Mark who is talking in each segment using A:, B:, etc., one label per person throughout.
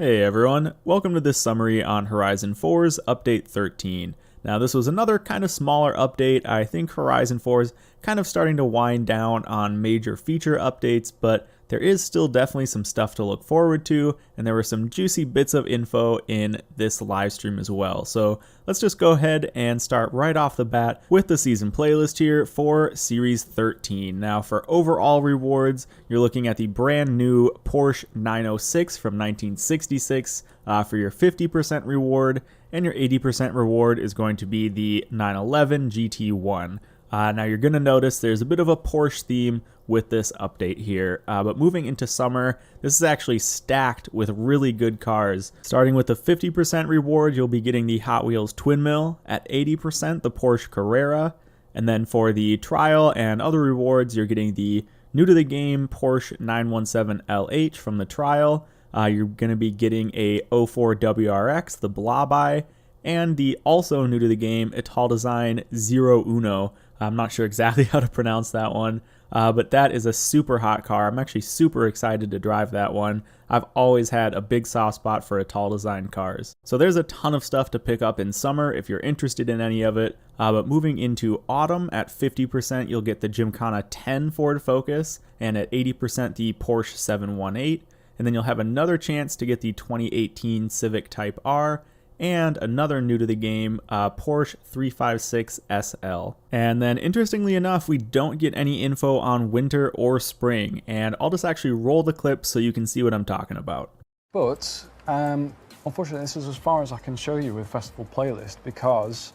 A: Hey everyone, welcome to this summary on Horizon 4's Update 13. Now this was another kind of smaller update. I think Horizon 4 is kind of starting to wind down on major feature updates, but there is still definitely some stuff to look forward to, and there were some juicy bits of info in this live stream as well. So let's just go ahead and start right off the bat with the season playlist here for Series 13. Now for overall rewards, you're looking at the brand new Porsche 906 from 1966 for your 50% reward, and your 80% reward is going to be the 911 GT1. Now you're going to notice there's a bit of a Porsche theme with this update here, but moving into summer, this is actually stacked with really good cars. Starting with the 50% reward, you'll be getting the Hot Wheels Twin Mill, at 80% the Porsche Carrera, and then for the trial and other rewards, you're getting the new to the game Porsche 917 LH from the trial. You're going to be getting a 04 WRX, the Blob-Eye, and the also new to the game Italdesign Zero Uno. I'm not sure exactly how to pronounce that one, but that is a super hot car. I'm actually super excited to drive that one. I've always had a big soft spot for Italdesign cars. So there's a ton of stuff to pick up in summer if you're interested in any of it. But moving into autumn, at 50%, you'll get the Gymkhana 10 Ford Focus, and at 80% the Porsche 718. And then you'll have another chance to get the 2018 Civic Type R, and another new to the game Porsche 356 SL. And then interestingly enough, we don't get any info on winter or spring, and I'll just actually roll the clip so you can see what I'm talking about.
B: But unfortunately, this is as far as I can show you with Festival Playlist, because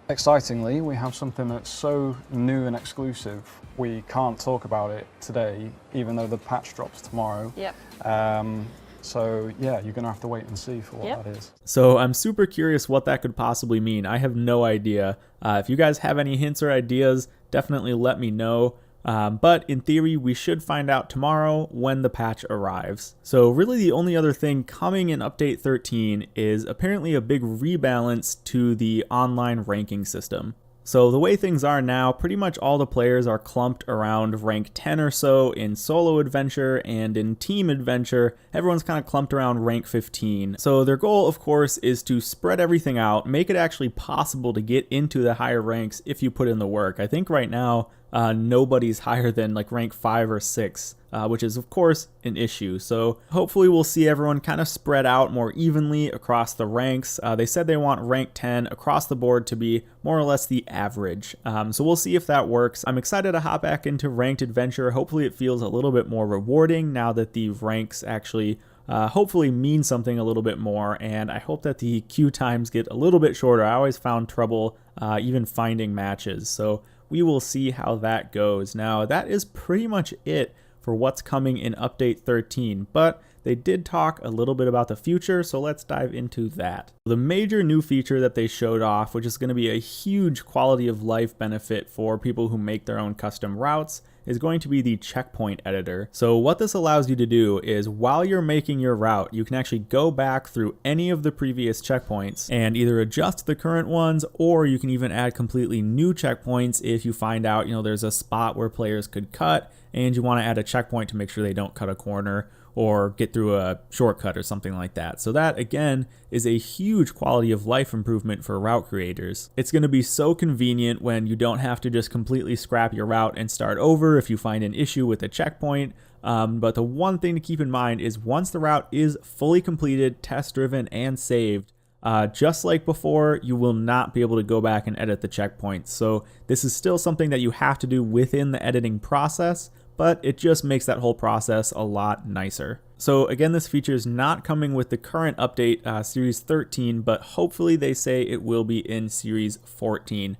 B: excitingly, we have something that's so new and exclusive, we can't talk about it today, even though the patch drops tomorrow.
C: Yep.
B: So yeah, you're gonna have to wait and see for what that is.
A: So I'm super curious what that could possibly mean. I have no idea. If you guys have any hints or ideas, definitely let me know. But in theory, we should find out tomorrow when the patch arrives. So really the only other thing coming in Update 13 is apparently a big rebalance to the online ranking system. So the way things are now, pretty much all the players are clumped around rank 10 or so in solo adventure, and in team adventure, everyone's kind of clumped around rank 15. So their goal, of course, is to spread everything out, make it actually possible to get into the higher ranks if you put in the work. I think right now, nobody's higher than like rank 5 or 6, which is of course an issue. So hopefully we'll see everyone kind of spread out more evenly across the ranks. They said they want rank 10 across the board to be more or less the average. So we'll see if that works. I'm excited to hop back into ranked adventure. Hopefully it feels a little bit more rewarding now that the ranks actually hopefully mean something a little bit more, and I hope that the queue times get a little bit shorter. I always found trouble even finding matches, so we will see how that goes. Now, that is pretty much it for what's coming in Update 13, but they did talk a little bit about the future, so let's dive into that. The major new feature that they showed off, which is going to be a huge quality of life benefit for people who make their own custom routes, is going to be the checkpoint editor. So what this allows you to do is while you're making your route, you can actually go back through any of the previous checkpoints and either adjust the current ones, or you can even add completely new checkpoints if you find out, there's a spot where players could cut and you want to add a checkpoint to make sure they don't cut a corner or get through a shortcut or something like that. So that, again, is a huge quality of life improvement for route creators. It's going to be so convenient when you don't have to just completely scrap your route and start over if you find an issue with a checkpoint. But the one thing to keep in mind is once the route is fully completed, test-driven, and saved, just like before, you will not be able to go back and edit the checkpoints. So this is still something that you have to do within the editing process, but it just makes that whole process a lot nicer. So again, this feature is not coming with the current update, Series 13, but hopefully they say it will be in Series 14.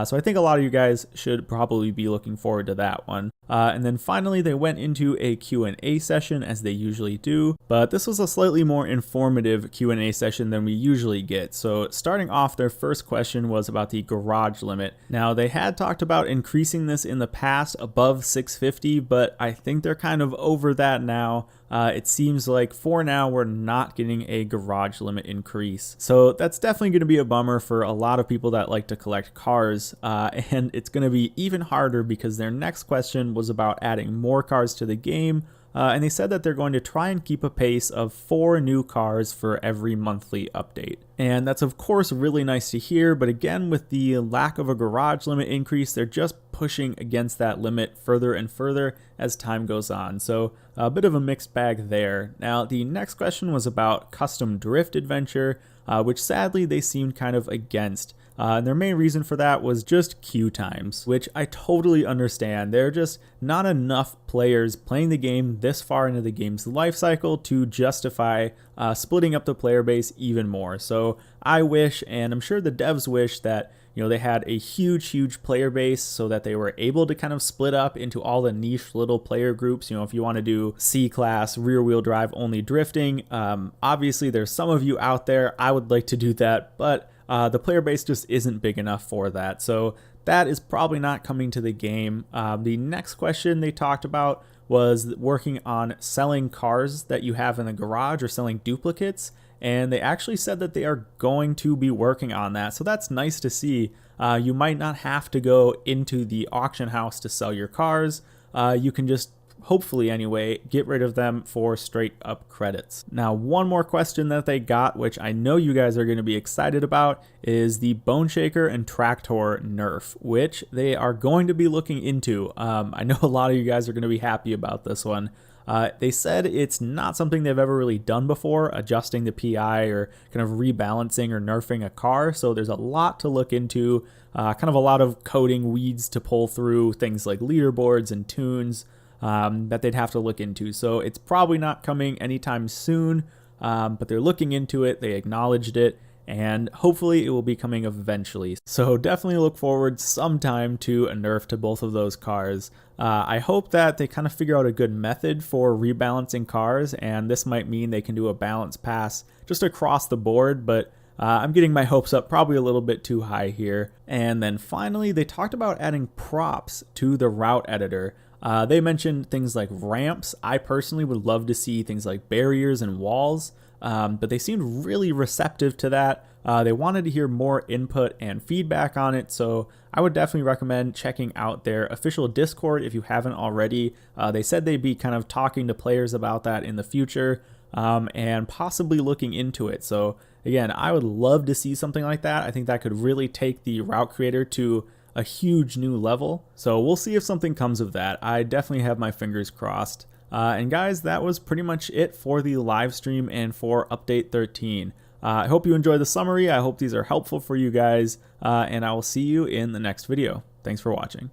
A: So I think a lot of you guys should probably be looking forward to that one. And then finally, they went into a Q&A session as they usually do, but this was a slightly more informative Q&A session than we usually get. So starting off, their first question was about the garage limit. Now, they had talked about increasing this in the past above 650, but I think they're kind of over that now. It seems like for now we're not getting a garage limit increase. So that's definitely going to be a bummer for a lot of people that like to collect cars. cars, and it's going to be even harder because their next question was about adding more cars to the game. And they said that they're going to try and keep a pace of 4 new cars for every monthly update. And that's of course really nice to hear, but again, with the lack of a garage limit increase, they're just pushing against that limit further and further as time goes on. So a bit of a mixed bag there. Now, the next question was about custom drift adventure, which sadly they seemed kind of against. And their main reason for that was just queue times, which I totally understand. There are just not enough players playing the game this far into the game's life cycle to justify splitting up the player base even more. So I wish, and I'm sure the devs wish, that they had a huge player base so that they were able to kind of split up into all the niche little player groups. If you want to do C-class rear wheel drive only drifting, obviously there's some of you out there. I would like to do that, but the player base just isn't big enough for that. So that is probably not coming to the game. The next question they talked about was working on selling cars that you have in the garage or selling duplicates. And they actually said that they are going to be working on that. So that's nice to see. You might not have to go into the auction house to sell your cars. You can just, hopefully anyway, get rid of them for straight up credits. Now, one more question that they got, which I know you guys are going to be excited about, is the Bone Shaker and Tractor nerf, which they are going to be looking into. I know a lot of you guys are going to be happy about this one. They said it's not something they've ever really done before, adjusting the PI or kind of rebalancing or nerfing a car. So there's a lot to look into, kind of a lot of coding weeds to pull through, things like leaderboards and tunes that they'd have to look into. So it's probably not coming anytime soon, but they're looking into it. They acknowledged it, and hopefully it will be coming eventually. So definitely look forward sometime to a nerf to both of those cars. I hope that they kind of figure out a good method for rebalancing cars, and this might mean they can do a balance pass just across the board, but I'm getting my hopes up probably a little bit too high here. And then finally, they talked about adding props to the route editor. They mentioned things like ramps. I personally would love to see things like barriers and walls, but they seemed really receptive to that. They wanted to hear more input and feedback on it, so I would definitely recommend checking out their official Discord if you haven't already. They said they'd be kind of talking to players about that in the future, and possibly looking into it. So again, I would love to see something like that. I think that could really take the route creator to a huge new level. So we'll see if something comes of that. I definitely have my fingers crossed. And guys, that was pretty much it for the live stream and for update 13. I hope you enjoyed the summary. I hope these are helpful for you guys, and I will see you in the next video. Thanks for watching.